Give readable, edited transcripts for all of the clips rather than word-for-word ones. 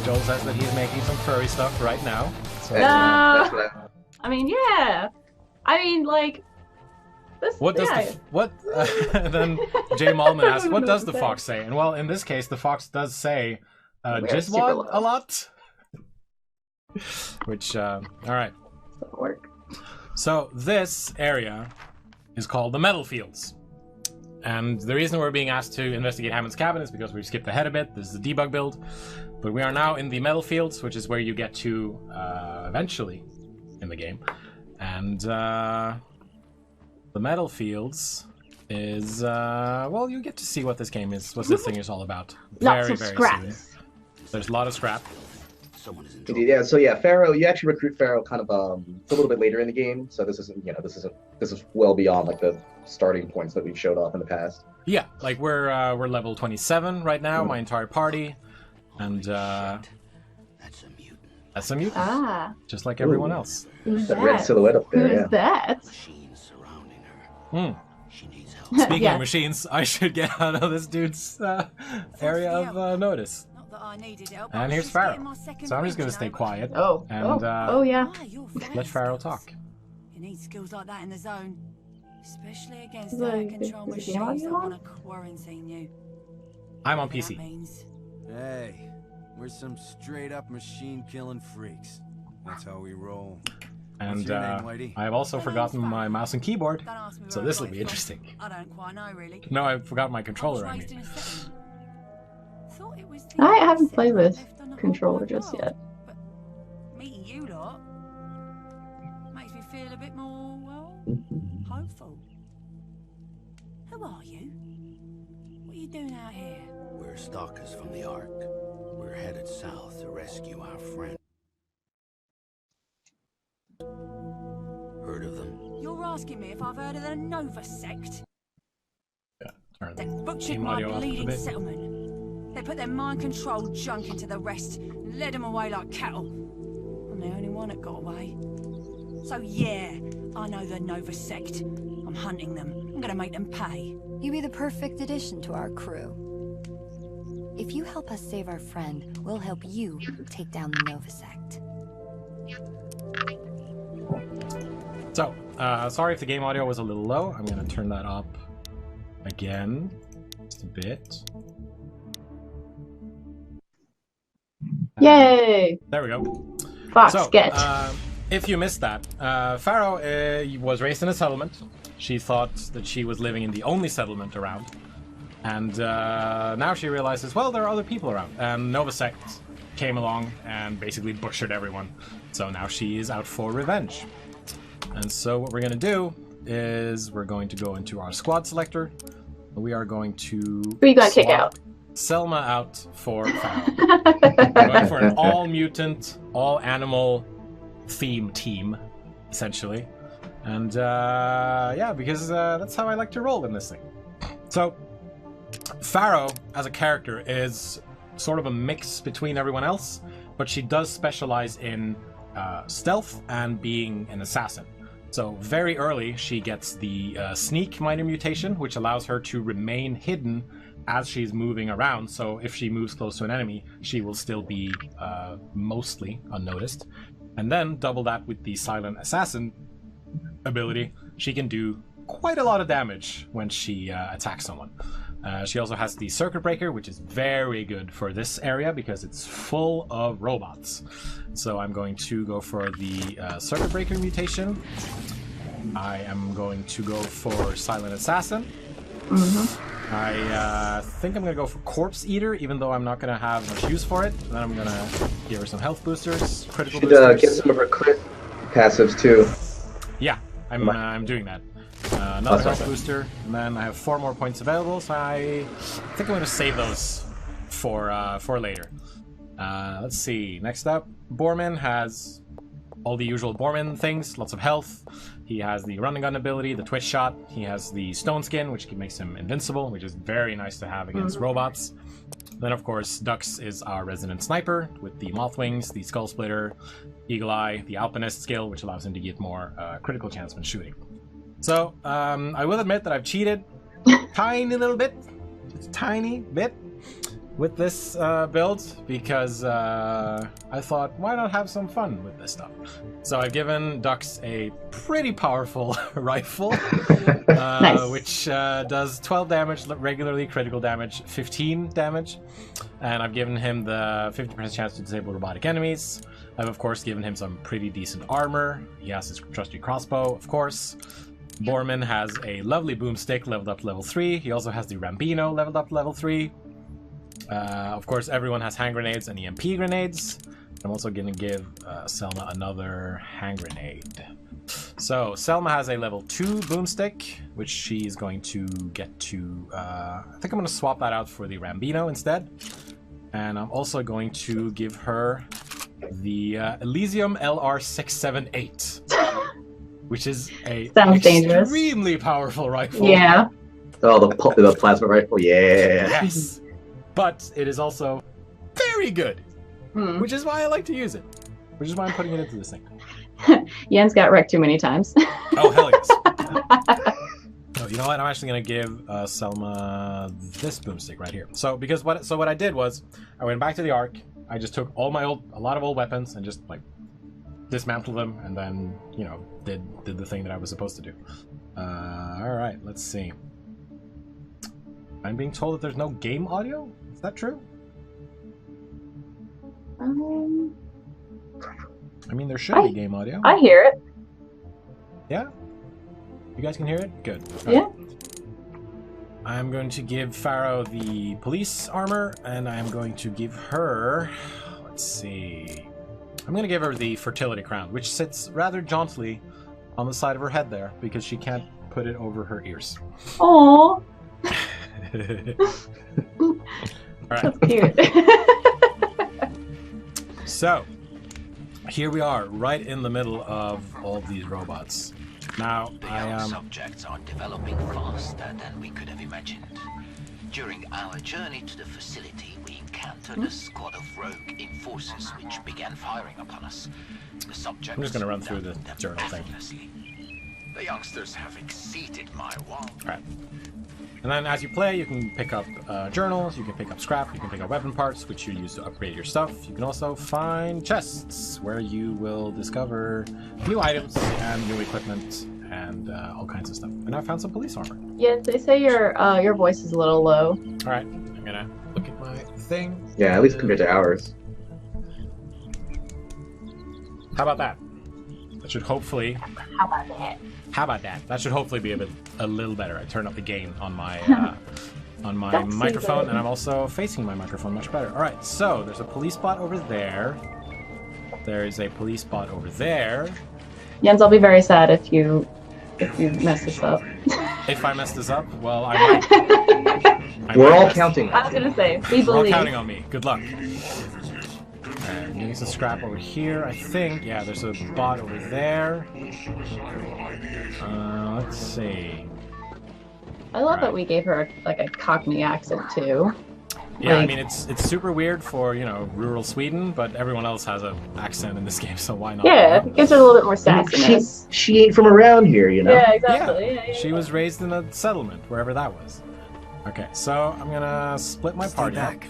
Joel says that he's making some furry stuff right now. So, That's No. I mean, yeah. I mean, like. This, what does yeah. the what? Then Jay Malman asks, "What does the fox say?" And well, in this case, the fox does say "jizwad" a lot. Which, all right. Doesn't work. So this area is called the Metal Fields. And the reason we're being asked to investigate Hammond's cabin is because we've skipped ahead a bit. This is the debug build. But we are now in the Metal Fields, which is where you get to eventually in the game. And the Metal Fields is, well, you get to see what this game is, what this thing is all about. Lots of scraps. soon. There's a lot of scrap. Indeed, yeah. So yeah, FARROW. You actually recruit FARROW kind of a little bit later in the game. So this isn't, this is well beyond like the starting points that we've showed off in the past. Yeah, like we're level 27 right now, my entire party, and That's a mutant. that's a mutant, Ah. just like everyone else. Who's That red silhouette up there. Who's Yeah. that? Machines surrounding her. Hmm. She needs help. Speaking Yes. of machines, I should get out of this dude's area of notice. Not that I needed help. And I was here's just getting FARROW. my second So I'm just wind, gonna you stay know. quiet Oh. and oh yeah. Ah, you're let fast. FARROW talk. You need skills like that in the zone. Especially against Is it- out-of-control is it game machines that audio on? want to quarantine you. I'm on Whatever that PC. means. Hey, we're some straight-up machine-killing freaks. That's how we roll. And What's your name, Whitey? I've also forgotten my mouse and keyboard, Don't ask me so where this I will got be it from. interesting. I don't quite know, really. No, I forgot my I was controller, I raised mean. in a settlement. Thought it was the I only haven't played settlement with left on the whole controller wide just world. yet. But meeting you lot makes me feel a bit more, well, hopeful. Who are you? What are you doing out here? We're stalkers from the Ark. We're headed south to rescue our friend. Heard of them? You're asking me if I've heard of the Nova sect? Turn They the butchered game my audio off a bleeding bit. settlement. They put their mind-controlled junk into the rest and led them away like cattle. I'm the only one that got away. So yeah, I know the Nova sect. I'm hunting them. I'm gonna make them pay. You'd be the perfect addition to our crew. If you help us save our friend, we'll help you take down the Nova sect. So, sorry if the game audio was a little low. I'm gonna turn that up again, just a bit. Yay! There we go. Fox So, get. if you missed that, FARROW was raised in a settlement. She thought that she was living in the only settlement around. And now she realizes, well, there are other people around. And Nova Sect came along and basically butchered everyone. So now she is out for revenge. And so what we're going to do is we're going to go into our squad selector. We are going to... Who are you gonna kick swap out? Selma out for FARROW. We're going for an all-mutant, all-animal theme team, essentially. And yeah, because that's how I like to roll in this thing. So, FARROW, as a character, is sort of a mix between everyone else, but she does specialize in stealth and being an assassin. So very early, she gets the sneak minor mutation, which allows her to remain hidden as she's moving around. So if she moves close to an enemy, she will still be mostly unnoticed. And then double that with the silent assassin ability, she can do quite a lot of damage when she attacks someone. She also has the circuit breaker, which is very good for this area because it's full of robots. So I'm going to go for the circuit breaker mutation. I am going to go for silent assassin. I think I'm going to go for corpse eater, even though I'm not going to have much use for it. Then I'm going to give her some health boosters, critical Should boosters. get some of her crit passives too. Yeah, I'm doing that. Another health awesome. booster, and then I have 4 more points available, so I think I'm going to save those for later. Let's see. Next up, Borman has all the usual Borman things, lots of health. He has the running gun ability, the twitch shot. He has the stone skin, which makes him invincible, which is very nice to have against robots. Then, of course, Dux is our resident sniper with the moth wings, the skull splitter, eagle eye, the alpinist skill, which allows him to get more critical chance when shooting. So, I will admit that I've cheated tiny little bit, just a tiny bit. with this build because I thought, why not have some fun with this stuff? So I've given Dux a pretty powerful rifle, Nice. which does 12 damage, regularly critical damage, 15 damage. And I've given him the 50% chance to disable robotic enemies. I've, of course, given him some pretty decent armor. He has his trusty crossbow, of course. Borman has a lovely boomstick leveled up to level 3. He also has the Rambino leveled up to level 3. Of course, everyone has hand grenades and EMP grenades. I'm also going to give Selma another hand grenade. So, Selma has a level 2 boomstick, which she's going to get to... I think I'm going to swap that out for the Rambino instead. And I'm also going to give her the Elysium LR678, which is a Sounds dangerous. extremely powerful rifle. Yeah. Oh, the plasma rifle, yeah. Yes. But it is also very good, Hmm. which is why I like to use it. Which is why I'm putting it into this thing. Jens got wrecked too many times. Oh, hell yes. Oh, you know what? I'm actually going to give Selma this boomstick right here. So, because what I did was, I went back to the Ark. I just took a lot of old weapons and just, like, dismantled them and then, you know, did the thing that I was supposed to do. Alright, let's see. I'm being told that there's no game audio? Is that true? I mean, there should be game audio. I hear it. Yeah? You guys can hear it? Good. Yeah. I'm going to give FARROW the police armor, and I'm going to give her... Let's see... I'm going to give her the fertility crown, which sits rather jauntily on the side of her head there, because she can't put it over her ears. Aww. Alright, That's cute. so... Here we are, right in the middle of all these robots. Now, The young subjects are developing faster than we could have imagined. During our journey to the facility, we encountered a squad of rogue enforcers which began firing upon us. The subjects I'm just going to run through the them journal thing. effortlessly. The youngsters have exceeded my wildest. Alright. And then as you play, you can pick up journals, you can pick up scrap, you can pick up weapon parts, which you use to upgrade your stuff. You can also find chests, where you will discover new items and new equipment and all kinds of stuff. And I found some police armor. Yeah, they say your voice is a little low. Alright, I'm gonna look at my thing. Yeah, at least compared to ours. How about that? That should hopefully... How about that? How about that? That should hopefully be a little better. I turned up the gain on my That's microphone, good. and I'm also facing my microphone much better. All right, so there's a police bot over there. There's a police bot over there. Jens, I'll be very sad if you mess this up. If I mess this up, well, I might. We're all counting. I was gonna say, we We're all believe. counting on me. Good luck. And getting some scrap over here, I think. Yeah, there's a bot over there. Let's see. I love that we gave her like a Cockney accent too. Yeah, I Like- mean, it's super weird for, you know, rural Sweden, but everyone else has an accent in this game, so why not? Yeah, it gives her a little bit more sassiness. She ain't from around here, you know? Yeah, exactly. Yeah, She was raised in a settlement, wherever that was. Okay, so I'm gonna split my Stay party up. back.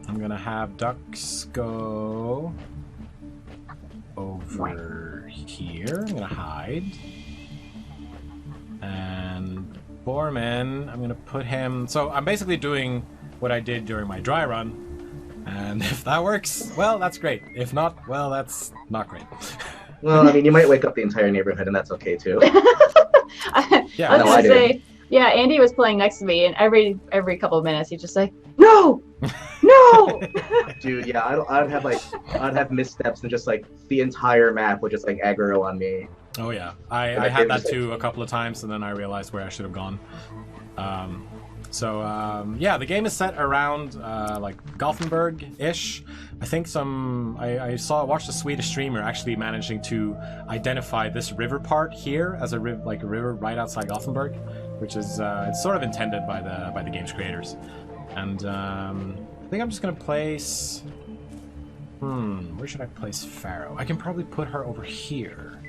I'm gonna have Dux go over here. I'm gonna hide. And Borman, I'm gonna put him... So I'm basically doing what I did during my dry run. And if that works, well, that's great. If not, well, that's not great. Well, I mean, you might wake up the entire neighborhood, and that's okay too. Yeah, I was no, I gonna say, yeah, Andy was playing next to me, and every couple of minutes he'd just say, "No, no." Dude, yeah, I'd have missteps, and just like the entire map would just like aggro on me. Oh yeah, I had that too a couple of times, and then I realized where I should have gone. Yeah, the game is set around like Gothenburg-ish. I think I watched a Swedish streamer actually managing to identify this river part here as a river right outside Gothenburg, which is it's sort of intended by the game's creators. And I think I'm just gonna place. Where should I place FARROW? I can probably put her over here.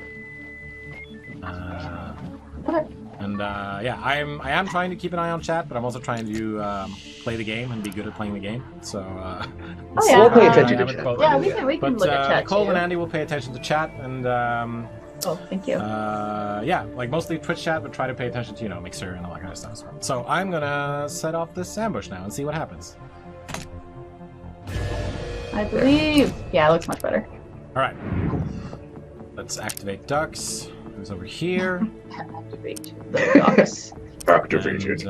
And yeah, I am trying to keep an eye on chat, but I'm also trying to play the game and be good at playing the game. So yeah. We'll pay attention to chat. Yeah, we can but look at chat Nicole too. and Andy will pay attention to chat, and Oh, thank you. yeah, like mostly Twitch chat, but try to pay attention to, you know, Mixer and all that kind of stuff as well. So I'm gonna set off this ambush now and see what happens. I believe. Yeah, it looks much better. All right, let's activate ducks. Who's over here? Activate the ducks. Activated.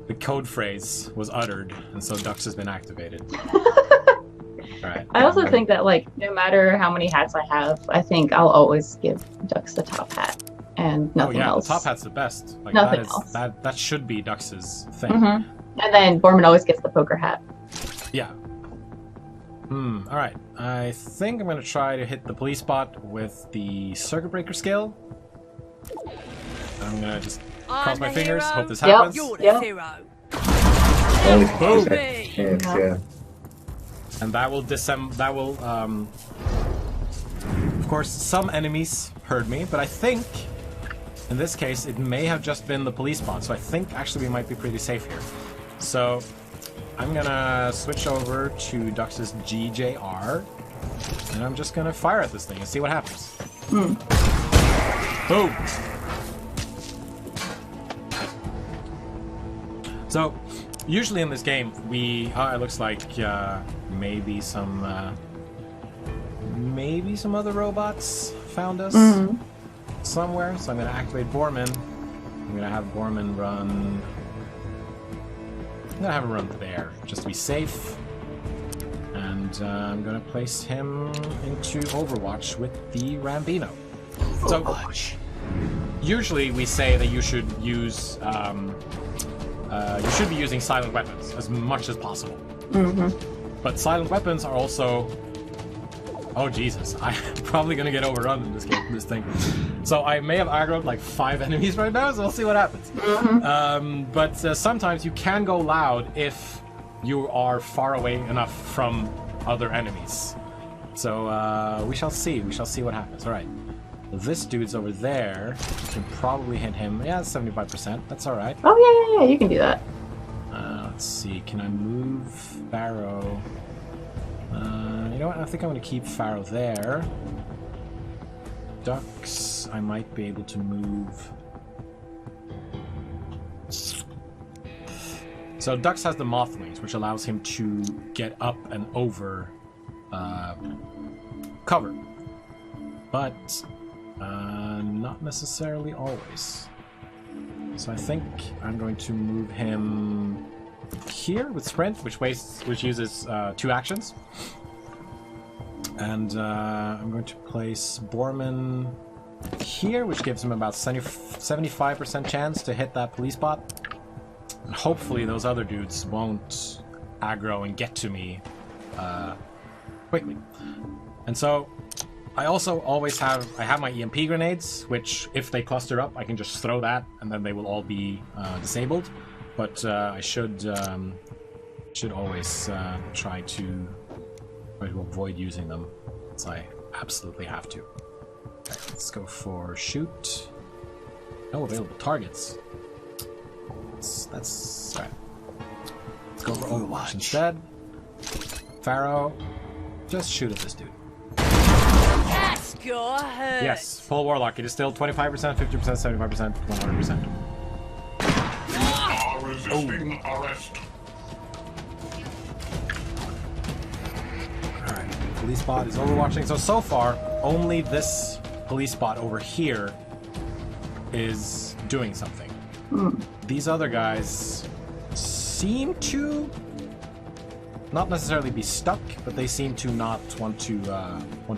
The code phrase was uttered, and so ducks has been activated. Alright. I also think that, like, no matter how many hats I have, I think I'll always give ducks the top hat and nothing else. The top hat's the best. Like, Nothing that is, else. That should be Dux's thing. And then Borman always gets the poker hat. Yeah. Alright. I think I'm gonna try to hit the police bot with the circuit breaker skill. I'm gonna just cross my fingers, hope this happens. You're the Yep. hero. Only Boom. 50% chance, yeah. And that will of course, some enemies heard me, but I think in this case it may have just been the police bot, so I think actually we might be pretty safe here. So I'm gonna switch over to Dux's GJR, and I'm just gonna fire at this thing and see what happens. Boom! So, usually in this game, it looks like maybe some other robots found us somewhere. So I'm going to activate Borman. I'm going to have Borman run. I'm going to have him run there, just to be safe. And I'm going to place him into Overwatch with the Rambino. So, usually we say that you should use. You should be using silent weapons as much as possible. But silent weapons are also... Oh, Jesus. I'm probably going to get overrun in this thing. So I may have aggroed like 5 enemies right now, so we'll see what happens. But sometimes you can go loud if you are far away enough from other enemies. So we shall see. We shall see what happens. All right. This dude's over there. You can probably hit him. Yeah, 75%. That's all right. Oh, yeah, you can do that. Let's see. Can I move FARROW? You know what? I think I'm going to keep FARROW there. Ducks, I might be able to move. So Ducks has the moth wings, which allows him to get up and over cover. But not necessarily always. So I think I'm going to move him here with sprint, which uses 2 actions. And I'm going to place Borman here, which gives him about 75% chance to hit that police bot. And hopefully those other dudes won't aggro and get to me quickly. And so I also always have my EMP grenades, which if they cluster up, I can just throw that, and then they will all be disabled. But I should always try to avoid using them, since I absolutely have to. Okay, let's go for shoot. No available targets. That's all right. Let's go for Overwatch instead. FARROW, just shoot at this dude. That's got hurt. Yes, full Warlock. It is still 25%, 50%, 75%, 100%. Resisting arrest. Alright, police bot is overwatching. So far, only this police bot over here is doing something. These other guys seem to not necessarily be stuck, but they seem to not want to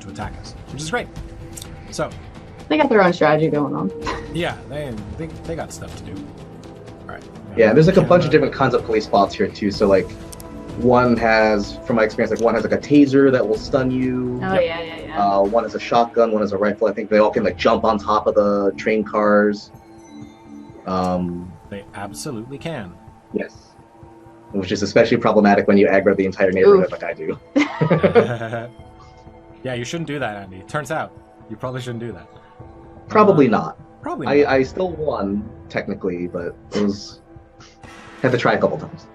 attack us, which is great. So They got their own strategy going on. yeah, they got stuff to do. All right. Yeah, there's like a bunch of different kinds of police bots here too. So like, one has, from my experience, like one has like a taser that will stun you. Oh yeah. One has a shotgun, one has a rifle. I think they all can like jump on top of the train cars. They absolutely can. Yes. Which is especially problematic when you aggro the entire neighborhood like I do. Yeah, you shouldn't do that, Andy. Turns out, you probably shouldn't do that. Probably not. Probably not. I still won, technically, but it was... Had to try a couple times.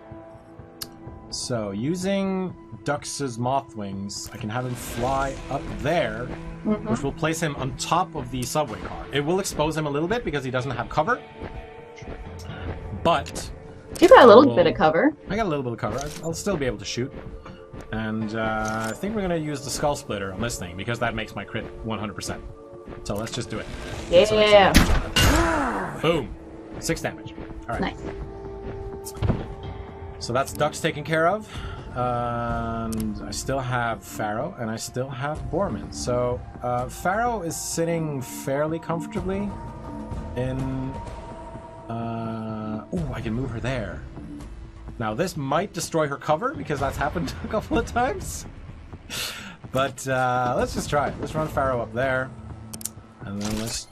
So, using Dux's moth wings, I can have him fly up there, which will place him on top of the subway car. It will expose him a little bit because he doesn't have cover, but... You got a little bit of cover. I got a little bit of cover. I'll still be able to shoot. And I think we're going to use the Skull Splitter on this thing, because that makes my crit 100%. So let's just do it. Yeah. Boom. 6 damage. All right. Nice. So that's Dux taken care of. And I still have Farrow, and I still have Borman. So Farrow is sitting fairly comfortably in... I can move her there. Now, this might destroy her cover, because that's happened a couple of times. But let's just try it. Let's run Farrow up there. And then let's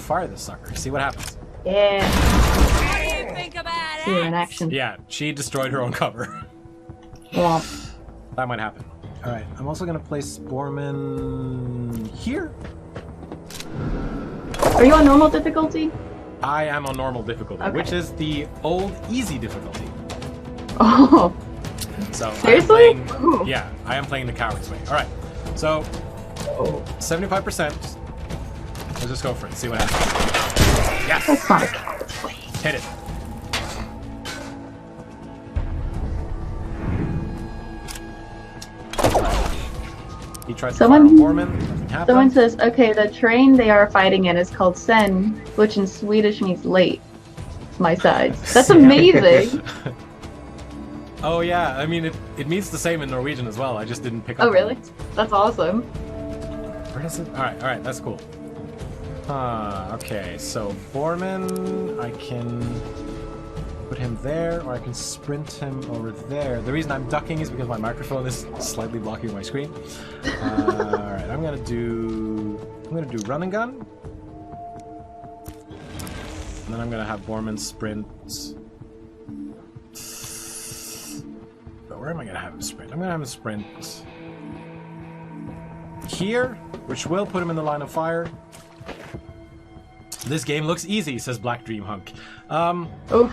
fire this sucker. See what happens. Yeah. What do you think about See her in it? action. Yeah, she destroyed her own cover. Womp. That might happen. Alright, I'm also going to place Borman here. Are you on normal difficulty? I am on normal difficulty, Okay. which is the old easy difficulty. Oh. So Seriously? Yeah, I am playing the coward's way. Alright, so 75%. Let's just go for it, see what happens. Yes! That's not a coward's way. Hit it. He tried to fire on Borman. Nothing happened. Someone says, okay, the train they are fighting in is called Sen, which in Swedish means late. My sides. That's amazing. Oh yeah, I mean it means the same in Norwegian as well. I just didn't pick up. Oh on really? it. That's awesome. Where is it? All right, that's cool. Okay, so Borman, I can put him there, or I can sprint him over there. The reason I'm ducking is because my microphone is slightly blocking my screen. All right, I'm gonna do run and gun, and then I'm gonna have Borman sprint. But where am I gonna have him sprint? I'm gonna have him sprint here, which will put him in the line of fire. This game looks easy, says Black Dream Hunk. Oh.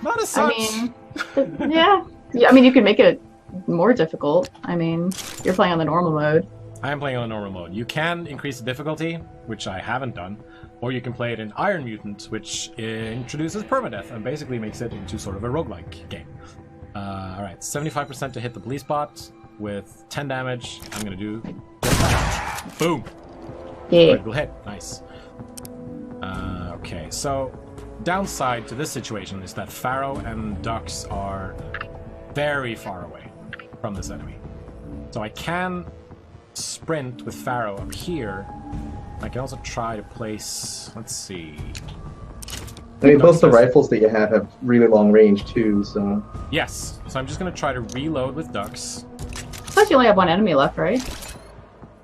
Not as such. I mean, yeah. I mean, you could make it more difficult. I mean, you're playing on the normal mode. I am playing on normal mode. You can increase the difficulty, which I haven't done, or you can play it in Iron Mutant, which introduces permadeath and basically makes it into sort of a roguelike game. Alright, 75% to hit the police bot with 10 damage. I'm gonna do boom! Yeah. Critical hit. Nice. Okay, so downside to this situation is that Farrow and Dux are very far away from this enemy. So I can sprint with Farrow up here. I can also try to place... Let's see... I mean, both the rifles that you have really long range too, so... Yes, so I'm just going to try to reload with Dux. Plus you only have one enemy left, right?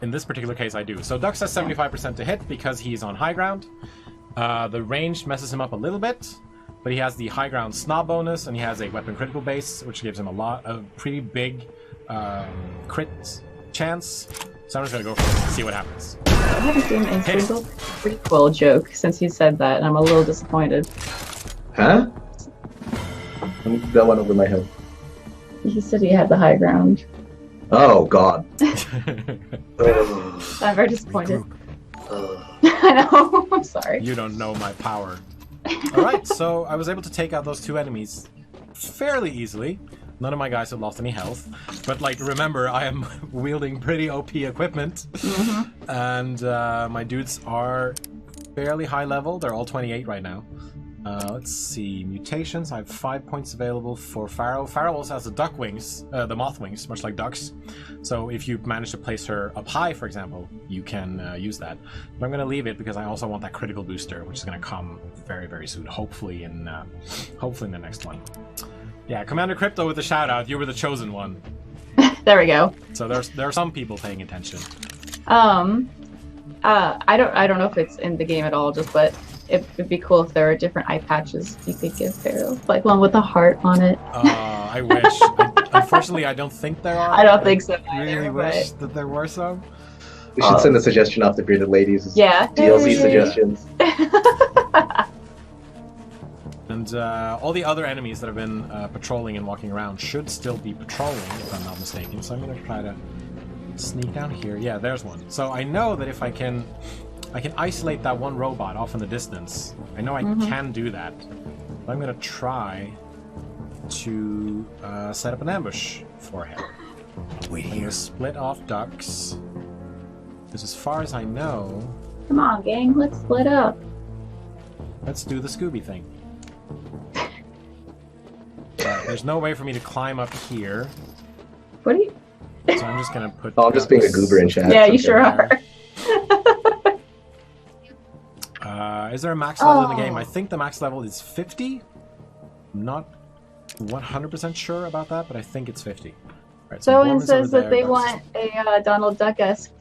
In this particular case, I do. So Dux has 75% to hit because he's on high ground. The range messes him up a little bit, but he has the high ground snob bonus, and he has a weapon critical base, which gives him a pretty big crit chance. So I'm just going to go for it and see what happens. I haven't seen a single prequel joke since you said that, and I'm a little disappointed. Huh? That went over my head. He said he had the high ground. Oh, God. I'm very disappointed. I know. I'm sorry. You don't know my power. Alright, so I was able to take out those two enemies fairly easily. None of my guys have lost any health. But, like, remember, I am wielding pretty OP equipment. And my dudes are fairly high level. They're all 28 right now. Let's see. Mutations. I have 5 points available for Farrow. Farrow also has the duck wings, the moth wings, much like ducks. So if you manage to place her up high, for example, you can use that. But I'm going to leave it because I also want that critical booster, which is going to come very, very soon. Hopefully in the next one. Yeah, Commander Crypto with the shout out. You were the chosen one. There we go. So there are some people paying attention. I don't know if it's in the game at all, but it'd be cool if there were different eye patches you could give Pharaoh, like one with a heart on it. I wish. Unfortunately, I don't think there are. I don't think so I either, really wish but... that there were some. We should send a suggestion off to Bearded Ladies. Yeah. DLC suggestions. And all the other enemies that have been patrolling and walking around should still be patrolling, if I'm not mistaken. So I'm going to try to sneak down here. Yeah, there's one. So I know that if I can isolate that one robot off in the distance. I know I can do that. But I'm going to try to set up an ambush for him. Wait I'm here. going to split off ducks. Because as far as I know, Come on, gang, let's split up. let's do the Scooby thing. There's no way for me to climb up here, What are you? so I'm just gonna put. Oh, I'm just being a ducks goober in chat. Yeah, It's you okay. sure are. Is there a max level in the game? I think the max level is 50. I'm not 100% sure about that, but I think it's 50. Right, So it Borman's says over that there, they ducks. want a Donald Duck-esque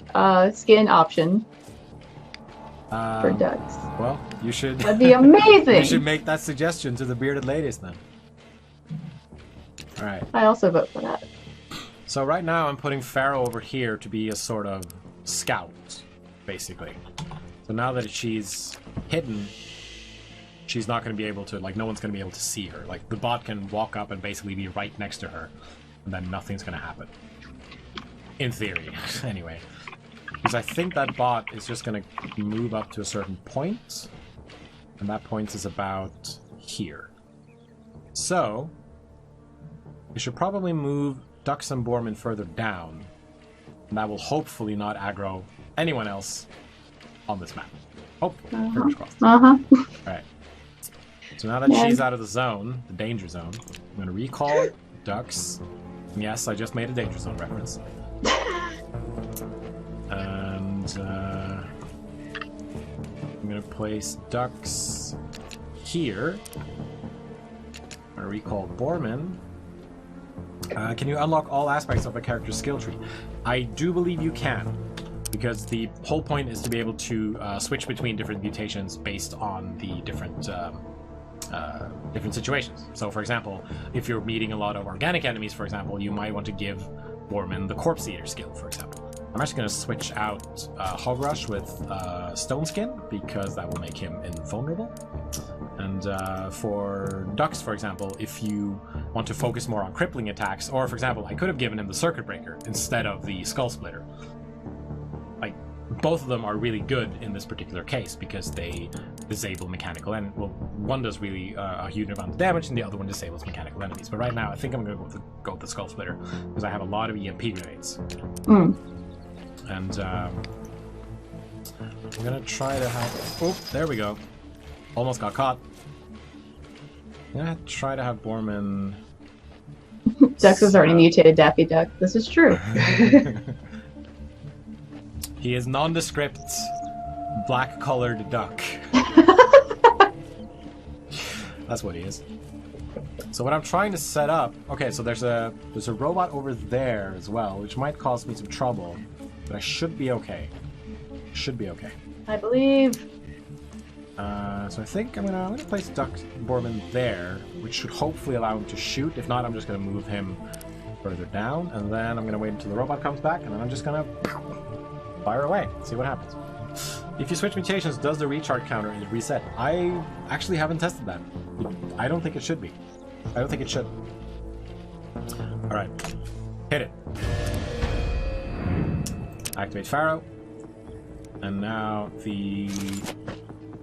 skin option for ducks. Well, you should. That'd be amazing. You should make that suggestion to the bearded ladies then. All right. I also vote for that. So right now I'm putting FARROW over here to be a sort of scout, basically. So now that she's hidden, she's not going to be able to, like, no one's going to be able to see her. Like, the bot can walk up and basically be right next to her, and then nothing's going to happen. In theory, anyway. Because I think that bot is just going to move up to a certain point, and that point is about here. So, we should probably move Dux and Borman further down, and that will hopefully not aggro anyone else on this map. Hopefully, fingers crossed. Alright. So now that she's out of the zone, the danger zone, I'm going to recall Dux. And yes, I just made a danger zone reference. And I'm going to place Dux here. I'm going to recall Borman. Can you unlock all aspects of a character's skill tree? I do believe you can, because the whole point is to be able to switch between different mutations based on the different situations. So, for example, if you're meeting a lot of organic enemies, for example, you might want to give Borman the Corpse Eater skill, for example. I'm actually going to switch out Hog Rush with Stone Skin, because that will make him invulnerable. And for Dux, for example, if you want to focus more on crippling attacks, or for example, I could have given him the Circuit Breaker instead of the Skull Splitter. Like, both of them are really good in this particular case because they disable mechanical and well, one does really a huge amount of damage, and the other one disables mechanical enemies. But right now, I think I'm going to go with the Skull Splitter because I have a lot of EMP grenades. And I'm going to try to have... Oh, there we go. Almost got caught. I'm going to try to have Borman... Dux has already mutated Daffy Duck. This is true. He is nondescript, black-colored duck. That's what he is. So what I'm trying to set up... Okay, so there's a robot over there as well, which might cause me some trouble. But I should be okay. Should be okay. I believe. So I think I'm gonna place Duck Borman there, which should hopefully allow him to shoot. If not, I'm just gonna move him further down, and then I'm gonna wait until the robot comes back, and then I'm just gonna fire away. See what happens. If you switch mutations, does the recharge counter reset? I actually haven't tested that. I don't think it should be. I don't think it should. All right, hit it. Activate FARROW, and now the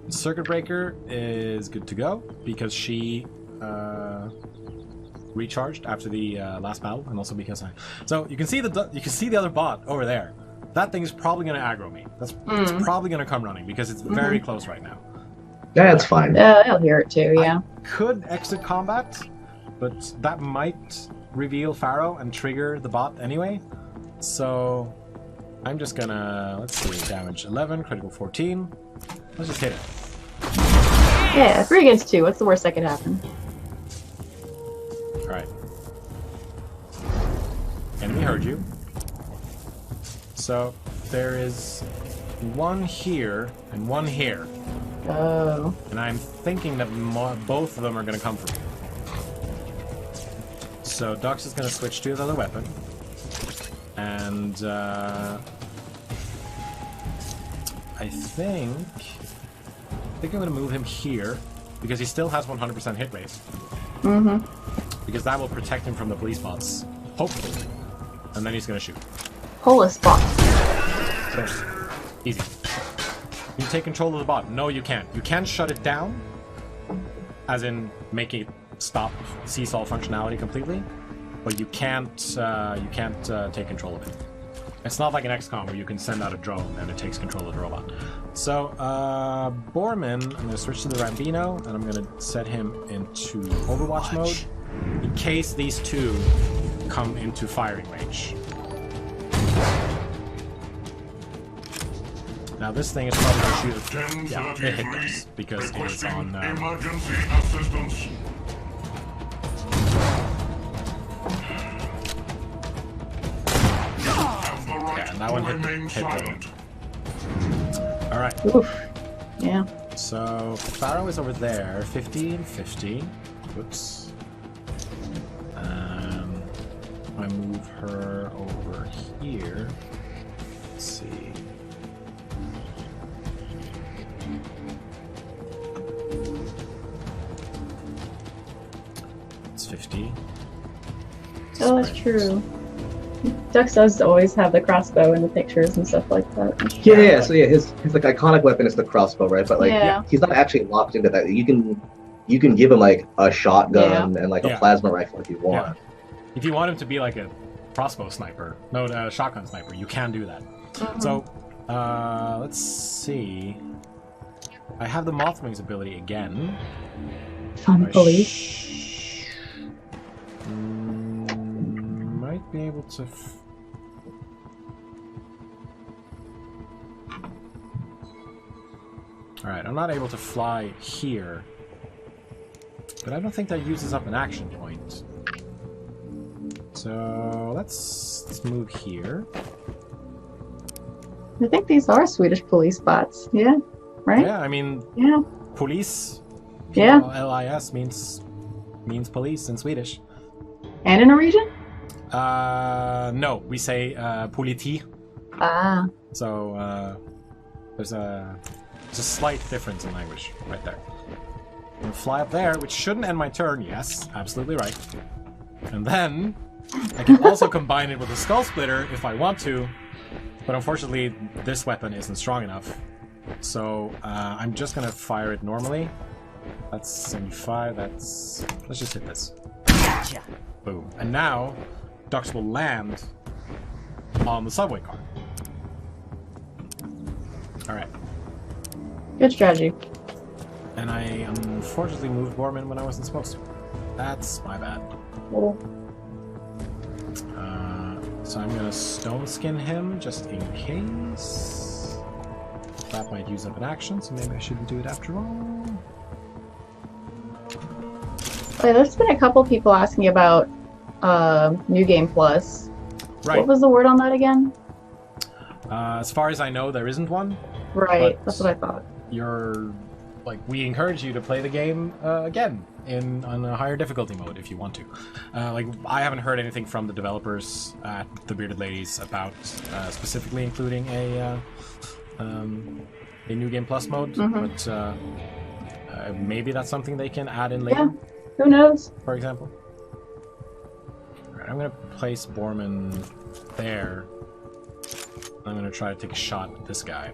Circuit Breaker is good to go because she recharged after the last battle, and also because so you can see the other bot over there. That thing is probably going to aggro me. It's probably going to come running because it's very close right now. Yeah, it's fine. I'll hear it too. Yeah. I could exit combat, but that might reveal FARROW and trigger the bot anyway. So I'm just gonna, let's see, damage 11, critical 14. Let's just hit it. Yeah, 3 against 2. What's the worst that could happen? Alright. Enemy heard you. So there is one here and one here. Oh. And I'm thinking that both of them are gonna come for me. So Dux is gonna switch to his other weapon. And I think I'm gonna move him here because he still has 100% hit rate. Mm-hmm. Because that will protect him from the police bots, hopefully. And then he's gonna shoot. Pull a spot. So, easy. You take control of the bot. No, you can't. You can shut it down, as in make it stop seesaw functionality completely, but you can't take control of it. It's not like an XCOM where you can send out a drone and it takes control of the robot. So, Borman, I'm going to switch to the Rambino, and I'm going to set him into Overwatch mode, in case these two come into firing range. Now this thing is probably going to shoot. Yeah, it hit us because it is on. Emergency assistance. Yeah, and that one hit All right. Oof. Yeah. So FARROW is over there, 50 and 50. Whoops. I move her over here. Let's see. It's 50. Oh, that's true. Dux does always have the crossbow in the pictures and stuff like that. Yeah. So yeah, his like iconic weapon is the crossbow, right? But like, Yeah. he's not actually locked into that. You can give him like a shotgun and like a plasma rifle if you want. Yeah. If you want him to be like a crossbow sniper, no, shotgun sniper, you can do that. Mhm. So, let's see. I have the Mothwing's ability again. Fun I police. Might be able to. Alright, I'm not able to fly here. But I don't think that uses up an action point. So let's move here. I think these are Swedish police bots. Yeah. Right? Yeah, I mean, Yeah. police. Yeah. P-L-I-S means police in Swedish. And in a region? No, we say politi. Ah. So there's a slight difference in language right there. I'm gonna fly up there, which shouldn't end my turn. Yes, absolutely right. And then I can also combine it with a skull splitter if I want to, but unfortunately this weapon isn't strong enough. So I'm just gonna fire it normally. That's 75. Let's just hit this. Gotcha. Boom. And now Dux will land on the subway car. All right. Good strategy. And I unfortunately moved Borman when I wasn't supposed to. That's my bad. Oh. So I'm gonna stone skin him just in case. That might use up an action, so maybe I shouldn't do it after all. Wait, there's been a couple people asking about New Game Plus. Right. What was the word on that again? As far as I know, there isn't one. Right, But that's what I thought. We encourage you to play the game again on a higher difficulty mode if you want to. I haven't heard anything from the developers at the Bearded Ladies about specifically including a New Game Plus mode, but maybe that's something they can add in later. Yeah, who knows? For example. Alright, I'm gonna place Borman there. I'm gonna try to take a shot at this guy.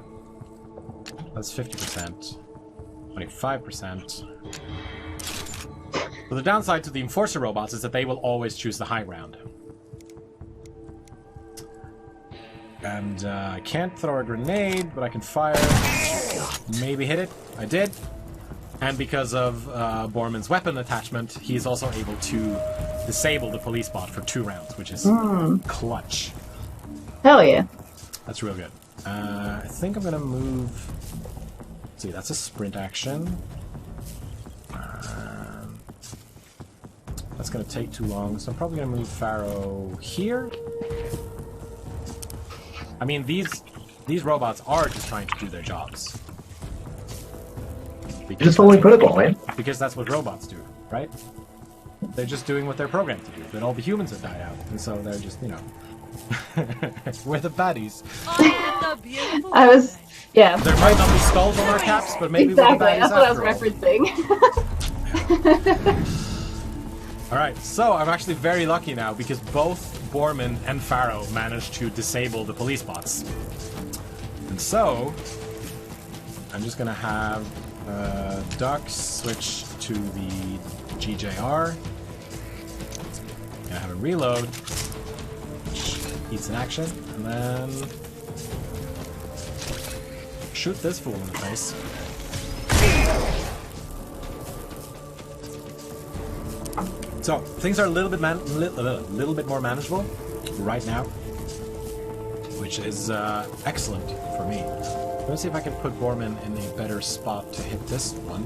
That's 50%. 25%. But the downside to the Enforcer robots is that they will always choose the high ground. And I can't throw a grenade, but I can fire. Maybe hit it. I did. And because of Borman's weapon attachment, he's also able to disable the police bot for 2 rounds, which is clutch. Hell yeah. That's real good. I think I'm gonna move. Let's see, that's a sprint action. That's gonna take too long, so I'm probably gonna move FARROW here. I mean, these robots are just trying to do their jobs. Just following protocol, man. Because that's what robots do, right? They're just doing what they're programmed to do. But all the humans have died out, and so they're just, We're the baddies. I was, yeah. There might not be skulls on our caps, but maybe Exactly, we're the baddies that's what I was after all. referencing. Alright, so I'm actually very lucky now because both Borman and FARROW managed to disable the police bots. And so, I'm just gonna have Duck switch to the GJR. Gonna have a reload, which eats an action, and then shoot this fool in the face. So things are a little bit more manageable right now, which is excellent for me. Let's see if I can put Borman in a better spot to hit this one.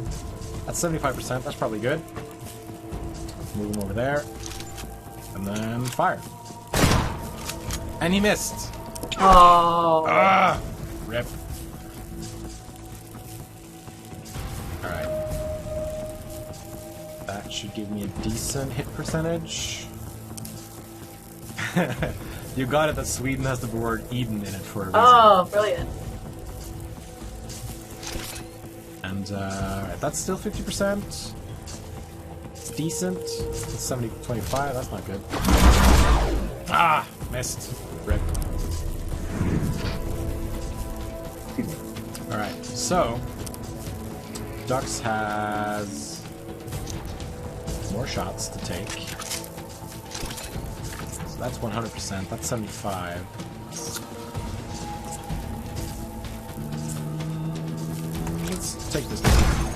That's 75%. That's probably good. Move him over there, and then fire. And he missed. Oh. Ah, rip. All right. That should give me a decent hit percentage. You got it that Sweden has the word Eden in it for a reason. Oh, brilliant. And right, that's still 50%. It's decent. It's 70-25, that's not good. Ah, missed. Rip. Alright, so Dux has more shots to take. So that's 100%, that's 75. Let's take this.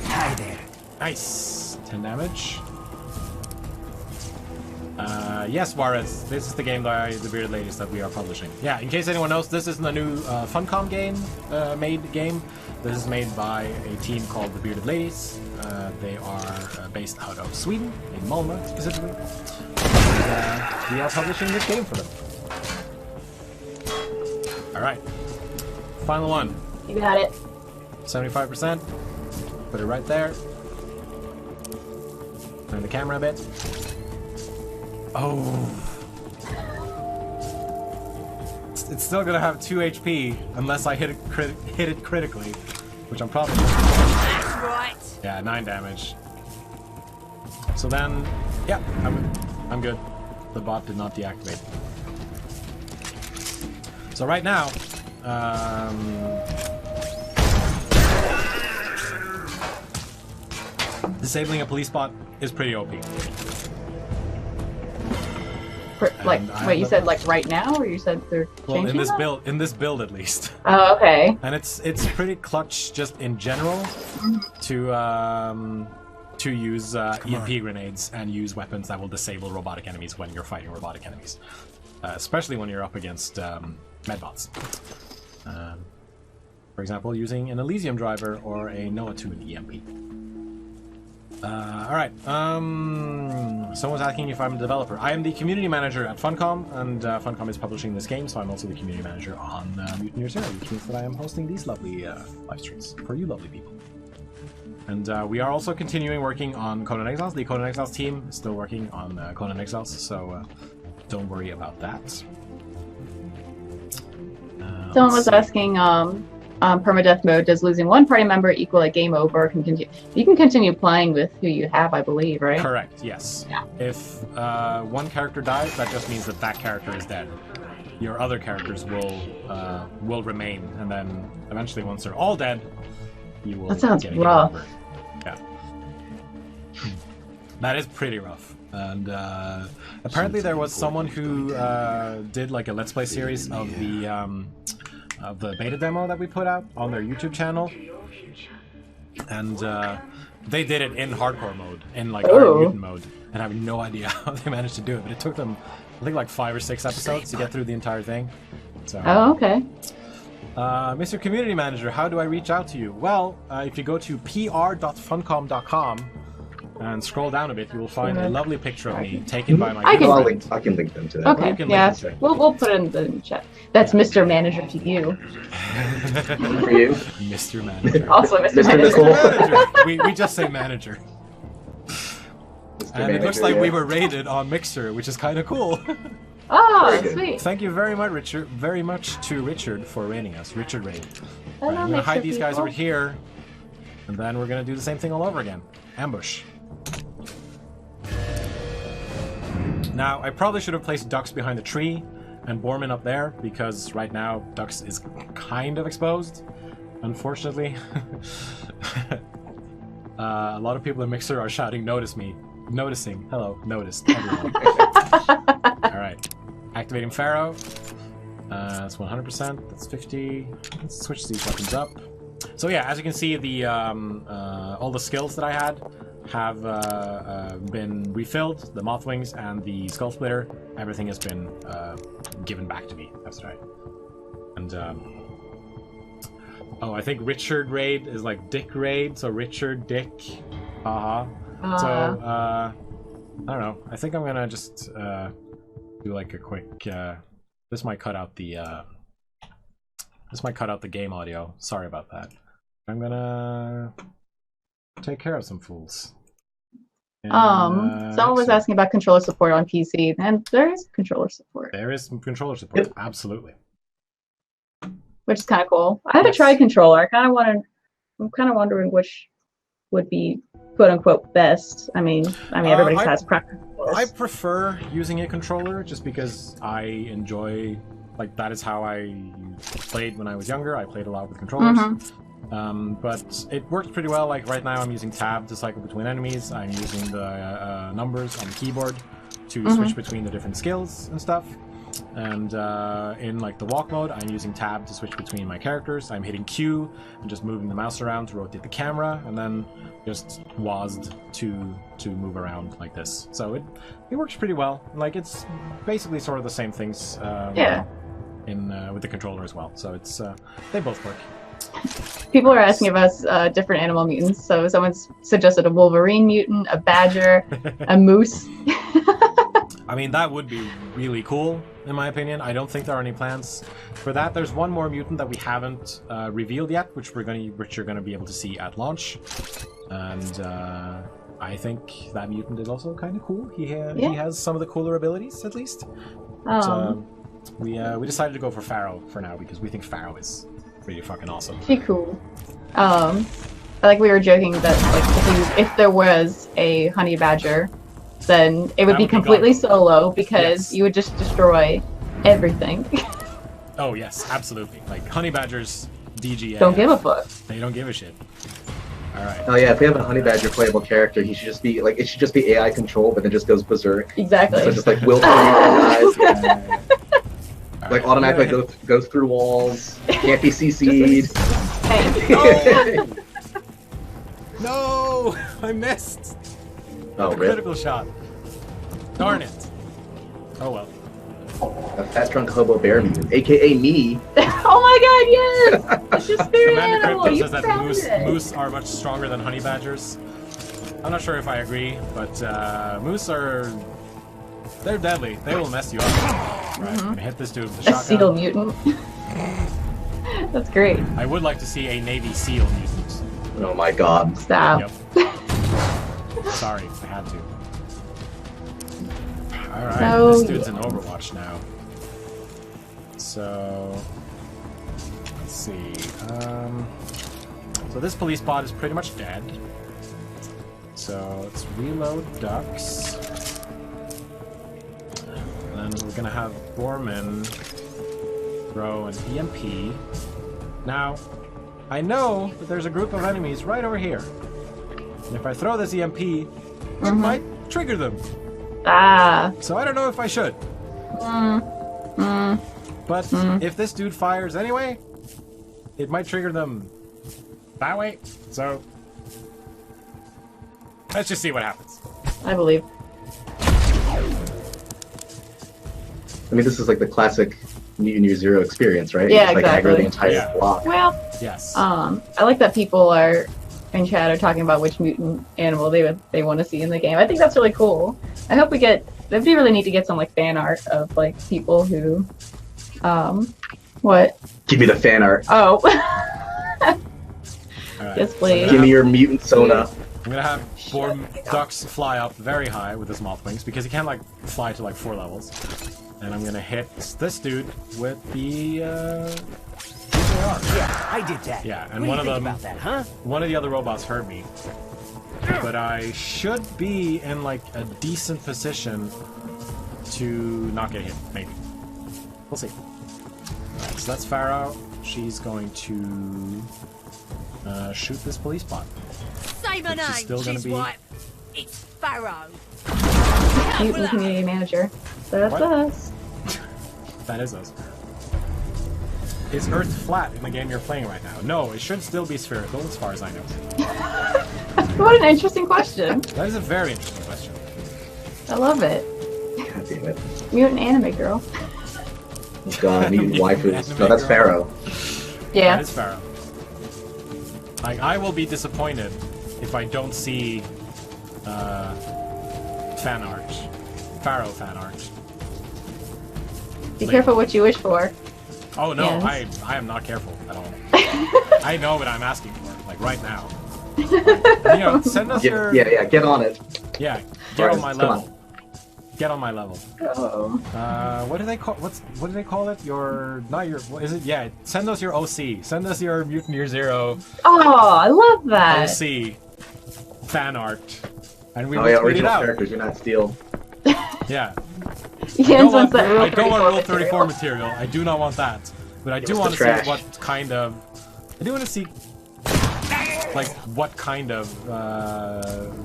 Hi there. Nice. 10 damage. Yes, Juarez. This is the game by the Bearded Ladies that we are publishing. Yeah, in case anyone knows, this isn't a new Funcom game, made game. This is made by a team called the Bearded Ladies. They are based out of Sweden, in Malmö specifically. And, we are publishing this game for them. Alright. Final one. You got it. 75%. Put it right there. Turn the camera a bit. Oh. It's still gonna have 2 HP unless I hit it critically, which I'm probably gonna do. That's right. Yeah, 9 damage. So then, yeah, I'm good. The bot did not deactivate. So right now, disabling a police bot is pretty OP. Like, wait, you said like right now, or you said they're changing in this that? build, at least. Oh, okay. And it's pretty clutch just in general to use EMP grenades and use weapons that will disable robotic enemies when you're fighting robotic enemies, especially when you're up against medbots. For example, using an Elysium driver or a Noah 2 EMP. Alright, someone's asking if I'm a developer. I am the community manager at Funcom, and Funcom is publishing this game, so I'm also the community manager on Mutant Year Zero, which means that I am hosting these lovely live streams for you lovely people. And we are also continuing working on Conan Exiles. The Conan Exiles team is still working on Conan Exiles, so don't worry about that. Someone was asking, permadeath mode, does losing one party member equal a game over? You can continue playing with who you have, I believe, right? Correct, yes. Yeah. If one character dies, that just means that that character is dead. Your other characters will remain, and then eventually, once they're all dead, you will. That sounds get a game rough. over. Yeah. That is pretty rough. And apparently there was someone who did like a Let's Play series of the beta demo that we put out on their YouTube channel, and they did it in hardcore mode, in like Iron Mutant mode, and I have no idea how they managed to do it, but it took them, I think, like 5 or 6 episodes to get through the entire thing. So, Oh, okay. Mr. Community Manager, how do I reach out to you? Well, if you go to pr.funcom.com and scroll down a bit, you will find a lovely picture of me taken by my I can- good friend. I can link them to that. Okay, You can yeah, link it to it. we'll put it in the chat. That's Mr. Manager to you. For you. Mr. Manager. Also, Mr. Mr. Manager. Nicole. Manager. We just say manager. And it looks like we were rated on Mixer, which is kind of cool. Oh, Very good. sweet. Thank you very much, Richard. Very much to Richard for raiding us. Richard Raid. Hello, Right, I'm gonna hide Mr. these guys People. over here, and then we're gonna do the same thing all over again. Ambush. Now, I probably should have placed Dux behind the tree and Borman up there, because right now Dux is kind of exposed, unfortunately. A lot of people in Mixer are shouting, "Notice me." Noticing. Hello. Noticed. Everyone. Alright. Activating FARROW. That's 100%. That's 50. Let's switch these weapons up. So yeah, as you can see, the all the skills that I had have been refilled. The Moth Wings and the Skull Splitter. Everything has been given back to me. That's right. And oh, I think Richard Raid is like Dick Raid. So Richard, Dick. So I don't know. I think I'm gonna just do like a quick. This might cut out the game audio. Sorry about that. I'm gonna take care of some fools. And, someone was asking about controller support on PC, and there is controller support. There is some controller support, absolutely. Which is kind of cool. I haven't tried controller. I'm kind of wondering which would be quote unquote best. I mean, everybody has preference. I prefer using a controller just because I enjoy, like, that is how I played when I was younger. I played a lot with controllers. But it works pretty well. Like right now I'm using tab to cycle between enemies. I'm using the numbers on the keyboard to switch between the different skills and stuff. And in like the walk mode, I'm using tab to switch between my characters. I'm hitting Q and just moving the mouse around to rotate the camera, and then just WASD to move around like this. So it works pretty well. Like it's basically sort of the same things with the controller as well. So it's they both work. People are asking about different animal mutants. So someone's suggested a Wolverine mutant, a badger, a moose. I mean, that would be really cool, in my opinion. I don't think there are any plans for that. There's one more mutant that we haven't revealed yet, which you're gonna be able to see at launch. And I think that mutant is also kind of cool. He has some of the cooler abilities, at least. We decided to go for FARROW for now because we think FARROW is pretty fucking awesome. Pretty cool. Like we were joking that like if there was a honey badger, then it would be completely solo because you would just destroy everything. Oh yes, absolutely. Like honey badgers, DGA. Don't give a fuck. They don't give a shit. All right. Oh yeah, if we have a honey badger playable character, he should just be like it should just be AI controlled, but then just goes berserk. Exactly. So just like willfully like automatically goes through walls, can't be CC'd. No, I missed. Oh, critical shot. Darn it. Oh well. A fat drunk hobo bear mutant, aka me. Oh my god, yes! It's just spirit Commander animal. Crypto You says that found it. moose are much stronger than honey badgers. I'm not sure if I agree, but moose they're deadly. They will mess you up. Right, I'm gonna hit this dude with the A shotgun. seal mutant. That's great. I would like to see a Navy SEAL mutant. Oh my god. Stop. Yep. Sorry, I had to. Alright, So, this dude's in Overwatch now. So let's see. So this police bot is pretty much dead. So let's reload Dux. And then we're gonna have Borman throw an EMP. Now, I know that there's a group of enemies right over here. And if I throw this EMP, it might trigger them. So I don't know if I should. But if this dude fires anyway, it might trigger them that way. So let's just see what happens. I believe. I mean, this is like the classic Mutant Year Zero experience, right? Yeah, It's like exactly. aggro the entire block. Well, yes. I like that people are in chat are talking about which mutant animal they want to see in the game. I think that's really cool. I hope we get. We really need to get some like fan art of like people who, what? Give me the fan art. Oh. Right. Yes, please. Give me your mutant Sona. I'm gonna have Borm Ducks fly up very high with his moth wings because he can like fly to like 4 levels. And I'm gonna hit this dude with the Yeah, I did that. Yeah, and what one do you of think them, about that, huh? one of the other robots hurt me. But I should be in like a decent position to not get hit, maybe. We'll see. Alright, so that's Farrow. She's going to shoot this police bot. Say my name, still gonna she's be... white. It's Farrow. Mutant community manager. That's What? us. That is us. Is Earth flat in the game you're playing right now? No, it should still be spherical as far as I know. What an interesting question. That is a very interesting question. I love it. God damn it. Mutant anime girl. God, mutant waifus. No, that's Pharaoh. Yeah. That is Farrow. Like, I will be disappointed if I don't see fan art. Farrow fan art. Be careful what you wish for. Oh no, Yes. I am not careful at all. I know what I'm asking for, like right now. You know, send us your... Yeah, get on it. Yeah, get Alright, on my come level. Get on my level. Oh. What do they call? What do they call it? Your not your. What is it? Yeah, send us your OC. Send us your Mutant Year Zero. Oh, I love that. OC fan art, and we Oh will yeah, tweet it original out. characters, you're not Steel. Yeah. Jens wants that I don't want Rule 34 material. material. I do not want that. But I do It's want to the see trash. what kind of. I do want to see, like, what kind of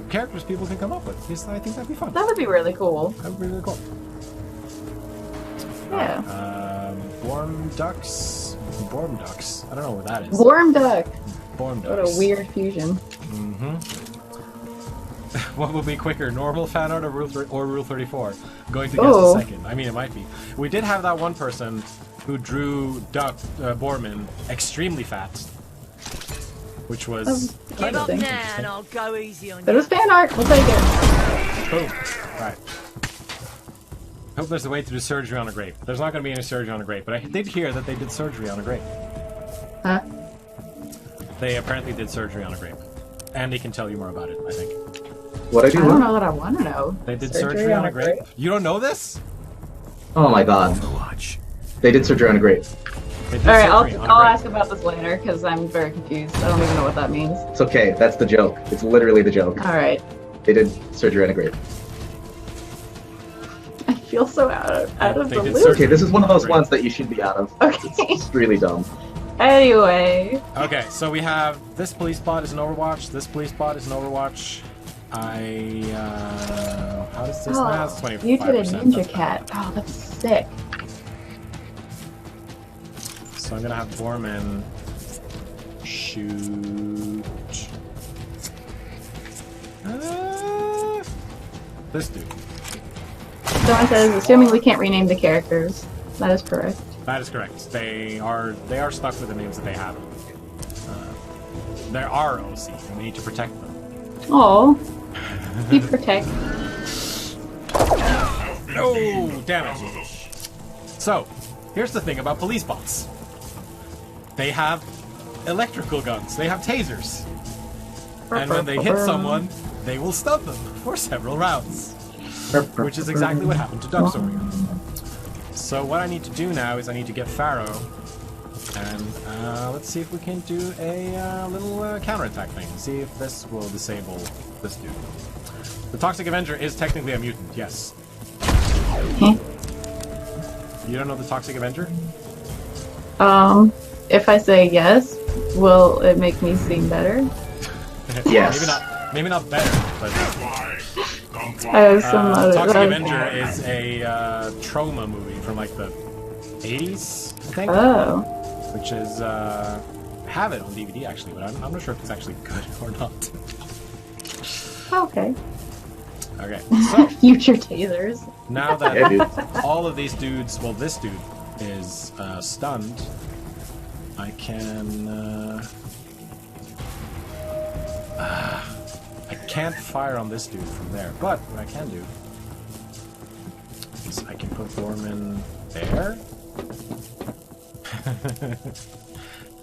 characters people can come up with. Because I think that'd be fun. That would be really cool. That would be really cool. Yeah. Borm ducks. Borm ducks. I don't know what that is. Worm duck. Borm What ducks. a weird fusion. Mm-hmm. What will be quicker, normal fan art or Rule 34? Going to guess Oh. a second. I mean, it might be. We did have that one person who drew Borman extremely fat, which was Give kind up of now interesting. and I'll go easy on That you. was fan art. We'll take it. Boom. Right. Hope there's a way to do surgery on a grape. There's not going to be any surgery on a grape, but I did hear that they did surgery on a grape. Huh? They apparently did surgery on a grape. Andy can tell you more about it, I think. What I do? I don't know what I want to know. They did surgery on a grape? You don't know this? Oh my god. They did surgery on a grape. They did Alright, surgery on a I'll grape. ask about this later because I'm very confused. I don't even know what that means. It's okay, that's the joke. It's literally the joke. Alright. They did surgery on a grape. I feel so out of They the did loop. Okay, this is one of those Great. ones that you should be out of. Okay. It's really dumb. Anyway. Okay, so we have this police bot is an Overwatch, this police bot is an Overwatch. How does this now? It's 25%. You did a ninja that's cat. Oh, that's sick. So I'm gonna have Borman shoot this dude. Someone says, assuming we can't rename the characters. That is correct. That is correct. They are stuck with the names that they have. There are OC, and we need to protect them. Oh, be protect. No, damn it. So, here's the thing about police bots. They have electrical guns. They have tasers. And when they hit someone, they will stun them for several rounds. Which is exactly what happened to Ducks over here. So what I need to do now is I need to get Farrow, and let's see if we can do a little counterattack thing. See if this will disable this dude. The Toxic Avenger is technically a mutant, yes. You don't know the Toxic Avenger? If I say yes, will it make me seem better? Yes. Maybe not better, but I have some other. Toxic Avenger is a trauma movie from like the 80s, I think. Oh. Which is have it on DVD actually, but I'm not sure if it's actually good or not. Okay. Okay, so Future tasers. now that Yeah, dude. all of these dudes, well, this dude is stunned, I can. I can't fire on this dude from there, but what I can do is I can put Borman there.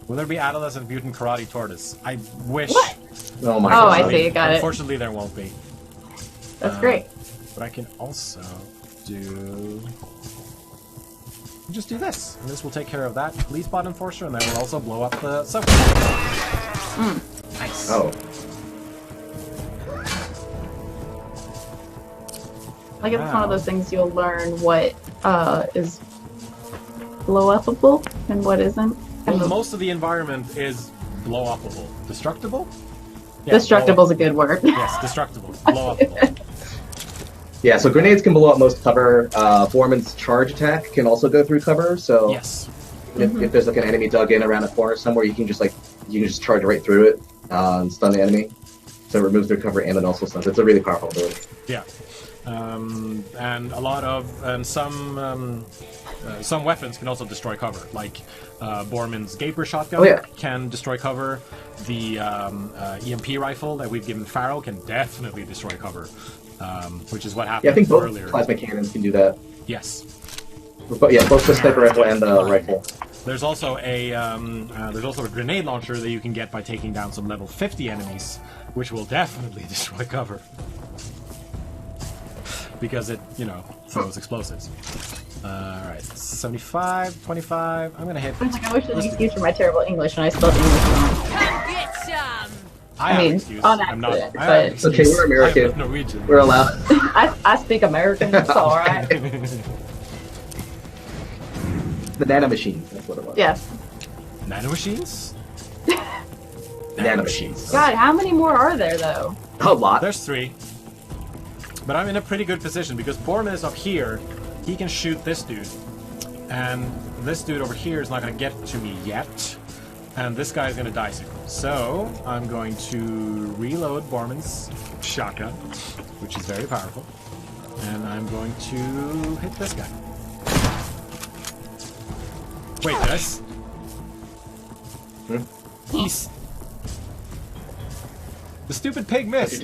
Will there be adolescent mutant karate tortoise? I wish. What? Oh my Oh, god. I see. Got it. Unfortunately, there won't be. That's great. But I can also do... just do this. And this will take care of that police bot enforcer, and then we'll also blow up the subway. Nice. Oh. Like it's one of those things you'll learn what is blow-upable and what isn't. Well, most of the environment is blow-upable. Destructible? Yeah, Destructible is a good word. Yes, destructible. Blow-upable. Yeah, so grenades can blow up most cover. Borman's charge attack can also go through cover, so Yes. if there's like an enemy dug in around a corner somewhere, you can just charge right through it and stun the enemy. So it removes their cover and it also stuns. It's a really powerful ability. Yeah. And a lot of some weapons can also destroy cover, like Borman's Gaper shotgun can destroy cover. The EMP rifle that we've given FARROW can definitely destroy cover, which is what happened Yeah, I think both earlier. plasma cannons can do that. Yes. But yeah, both the sniper rifle and the rifle. There's also a grenade launcher that you can get by taking down some level 50 enemies, which will definitely destroy cover. Because it, throws explosives. Alright, 75, 25, I'm gonna hit... I was like, I wish there was an excuse for my terrible English and I spelled English wrong. Get some! I mean, on I'm not, accident, I have an but... Okay, we're American. I'm Norwegian. We're allowed. I speak American, it's alright. The nanomachines, that's what it was. Yes. Nanomachines? Nanomachines. God, how many more are there, though? A lot. There's 3. But I'm in a pretty good position because Borman is up here. He can shoot this dude. And this dude over here is not going to get to me yet. And this guy is going to die soon. So I'm going to reload Borman's shotgun, which is very powerful. And I'm going to hit this guy. Wait, did I He's... The stupid pig missed!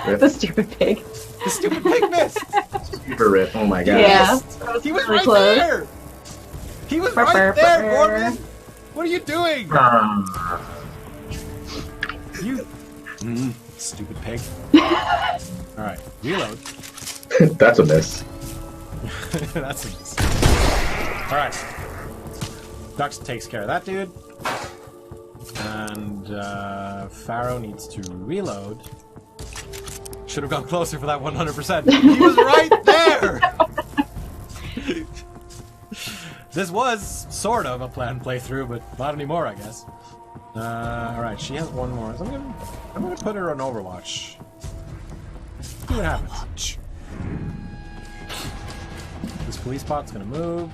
The stupid pig. The stupid pig missed! Super rip, oh my god. Yeah. He was really right close. there! He was right there, Borman! What are you doing? You... stupid pig. Alright, reload. That's a miss. That's a miss. Alright. Dux takes care of that dude. And FARROW needs to reload. Should have gone closer for that 100%. He was right there! This was sort of a planned playthrough, but not anymore, I guess. Alright, she has one more. So I'm gonna put her on Overwatch. See what happens. This police bot's gonna move.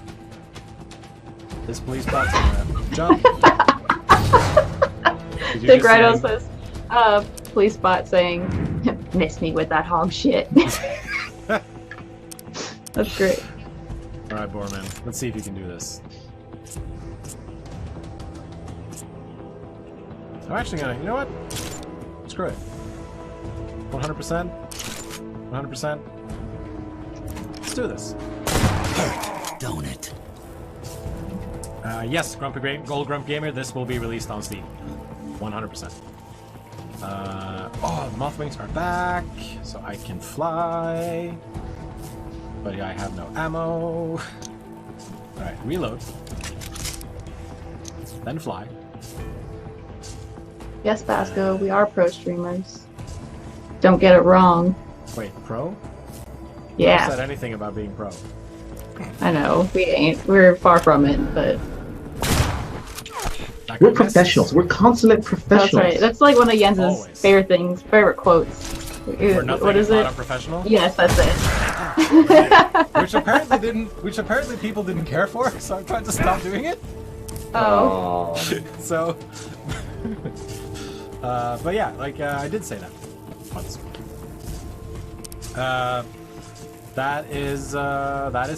This police bot's gonna jump. Dick Rido says, police bot saying, miss me with that hog shit. That's great. Alright, Borman, let's see if you can do this. I'm actually gonna, you know what? Screw it. 100%? 100%? Let's do this. Hurt, don't it? Yes, Gold Grump Gamer, this will be released on Steam. 100%. Oh, the moth wings are back, so I can fly. But I have no ammo. Alright, reload. Then fly. Yes, Basco, we are pro streamers. Don't get it wrong. Wait, pro? Yeah. Never said anything about being pro. I know, we ain't. We're far from it, but... We're professionals. We're consummate professionals. That's right. That's like one of Jens's favorite quotes. We're nothing what is if it? not a professional? Yes, that's it. Which apparently people didn't care for, so I tried to stop doing it. Oh. So, but yeah, like I did say that once. That is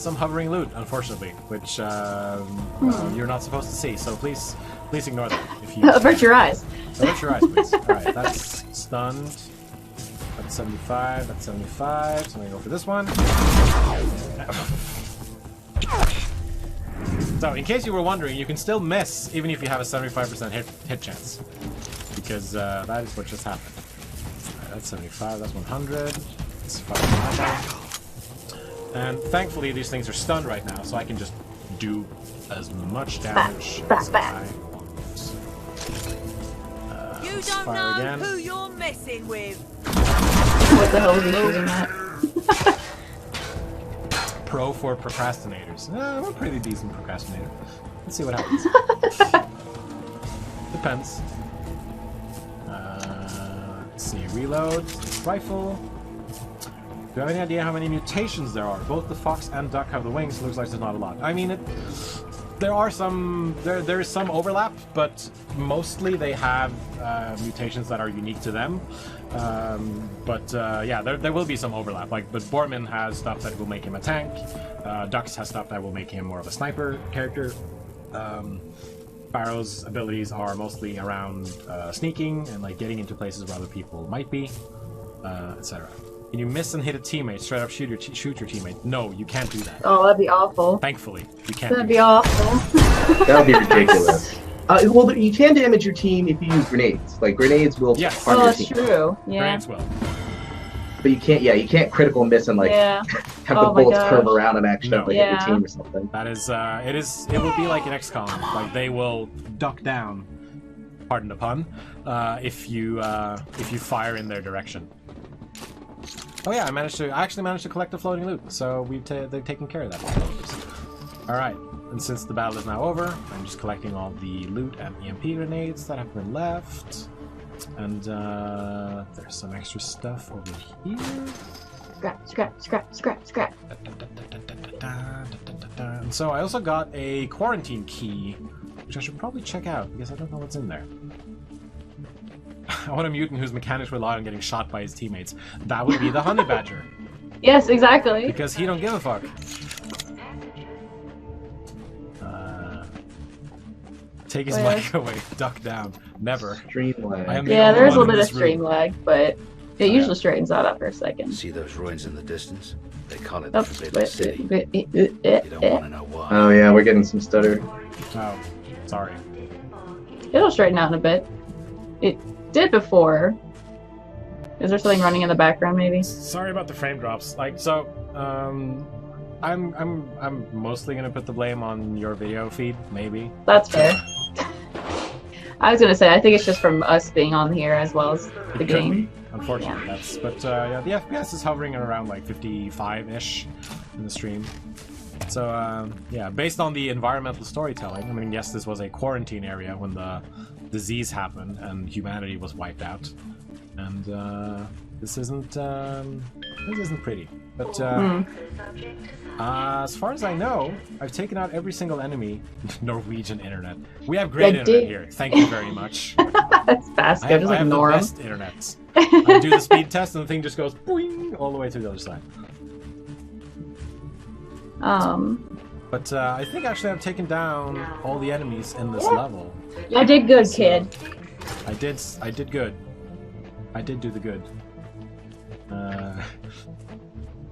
some hovering loot, unfortunately, which you're not supposed to see. So please ignore that. If you avert your eyes. Avert your eyes, please. All right, that's stunned. That's 75. That's 75. So I'm gonna go for this one. So, in case you were wondering, you can still miss even if you have a 75% hit chance. because that is what just happened. Alright, that's 75, that's 100. That's 500. And thankfully these things are stunned right now, so I can just do as much damage as I want. You don't know again. who you're messing with. What the hell is he shooting at? Pro for procrastinators. I'm a pretty decent procrastinator. Let's see what happens. Depends. Let's see. Reload. Rifle. Do you have any idea how many mutations there are? Both the fox and duck have the wings. Looks like there's not a lot. I mean, there are some. There is some overlap, but mostly they have mutations that are unique to them. Yeah, there will be some overlap. But Borman has stuff that will make him a tank. Dux has stuff that will make him more of a sniper character. Farrow's abilities are mostly around sneaking and like getting into places where other people might be, etc. Can you miss and hit a teammate? Straight up shoot your teammate? No, you can't do that. Oh, that'd be awful. Thankfully, you can't. That'd be awful. That would be ridiculous. Well, you can damage your team if you use grenades. Like grenades will harm your team. That's true. Yeah. Grenades will. But you can't. Yeah, you can't critical miss and like have the bullets curve around and accidentally hit your team or something. That is. It will be like an XCOM. Like they will duck down. Pardon the pun. If you fire in their direction. Oh yeah, I actually managed to collect the floating loot, so they've taken care of that. Alright, and since the battle is now over, I'm just collecting all the loot and EMP grenades that have been left. And there's some extra stuff over here. Scrap. And so I also got a quarantine key, which I should probably check out, because I don't know what's in there. I want a mutant whose mechanics rely on getting shot by his teammates. That would be the honey badger. Yes, exactly. Because he don't give a fuck. Take his mic away. Duck down. Never. Stream lag. Yeah, there's a little bit of stream lag, but it usually straightens out after a second. See those ruins in the distance? They call it the Forbidden City. You don't want to know why. Oh yeah, we're getting some stutter. Oh, sorry. It'll straighten out in a bit. It did before. Is there something running in the background, maybe? Sorry about the frame drops. Like, so, I'm mostly gonna put the blame on your video feed, maybe. That's fair. I was gonna say, I think it's just from us being on here as well as the game. Unfortunately, yeah. Yeah, the FPS is hovering at around like 55-ish in the stream. So, yeah, based on the environmental storytelling, I mean, yes, this was a quarantine area when the disease happened and humanity was wiped out. And, this isn't pretty. But, as far as I know, I've taken out every single enemy. Norwegian internet. We have great internet here. Thank you very much. That's fast. I have the best internet. I do the speed test and the thing just goes boing all the way to the other side. But I think actually I've taken down all the enemies in this level. I did good, kid. I did good. I did do the good.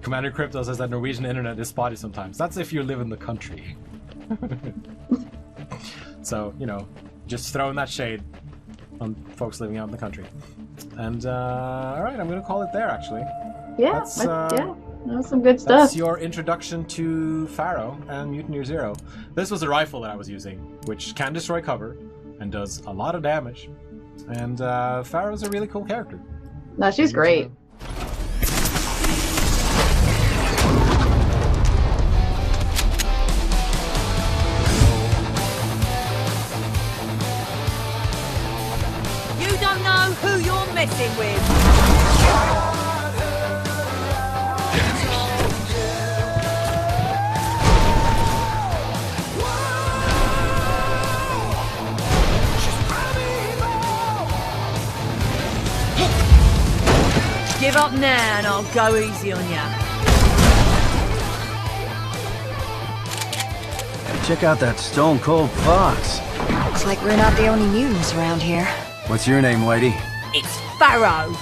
Commander Crypto says that Norwegian internet is spotty sometimes. That's if you live in the country. So, you know, just throwing that shade on folks living out in the country. And, alright, I'm gonna call it there, actually. Yeah, yeah. That was some good stuff. That's your introduction to FARROW and Mutant Year Zero. This was the rifle that I was using, which can destroy cover and does a lot of damage. And FARROW's a really cool character. No, she's great. You don't know who you're messing with. Give up now and I'll go easy on ya. Check out that stone cold fox. Looks like we're not the only mutants around here. What's your name, lady? It's FARROW.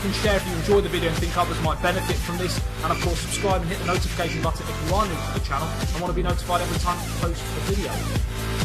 like and share if you enjoy the video and think others might benefit from this. And of course, subscribe and hit the notification button if you are new to the channel and want to be notified every time I post a video.